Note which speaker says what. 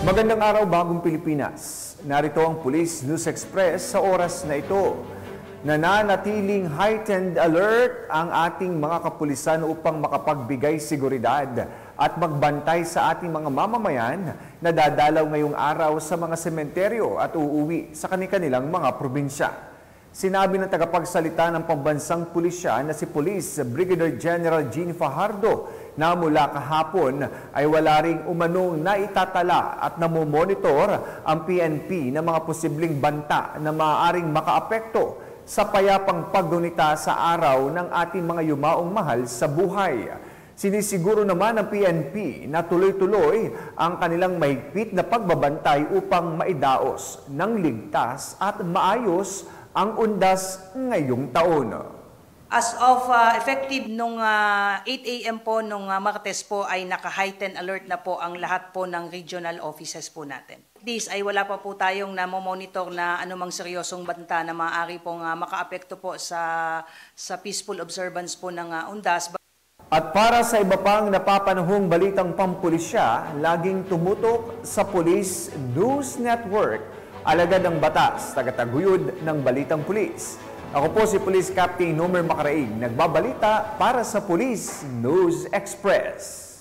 Speaker 1: Magandang araw, Bagong Pilipinas. Narito ang Police News Express sa oras na ito. Nananatiling heightened alert ang ating mga kapulisan upang makapagbigay seguridad at magbantay sa ating mga mamamayan na dadalaw ngayong araw sa mga sementeryo at uuwi sa kanilang mga probinsya. Sinabi ng tagapagsalita ng pambansang pulisya na si Police Brigadier General Jean Fajardo na mula kahapon ay wala ring umanong naitatala at namomonitor ang PNP ng mga posibleng banta na maaaring makaapekto sa payapang paggunita sa araw ng ating mga yumaong mahal sa buhay. Sinisiguro naman ng PNP na tuloy-tuloy ang kanilang mahigpit na pagbabantay upang maidaos ng ligtas at maayos ang undas ngayong taon.
Speaker 2: As of effective nung 8 a.m. po nung Martes po ay naka-heightened alert na po ang lahat po ng regional offices po natin. This ay wala pa po tayong namomonitor na anumang seryosong banta na maaari pong makaapekto po sa peaceful observance po ng undas.
Speaker 1: At para sa iba pang napapanahong balitang pampulisya, laging tumutok sa Police News Network, alagad ng batas, tagataguyod ng balitang pulis. Ako po si Police Captain Nomer Macaraig, nagbabalita para sa Police News Express.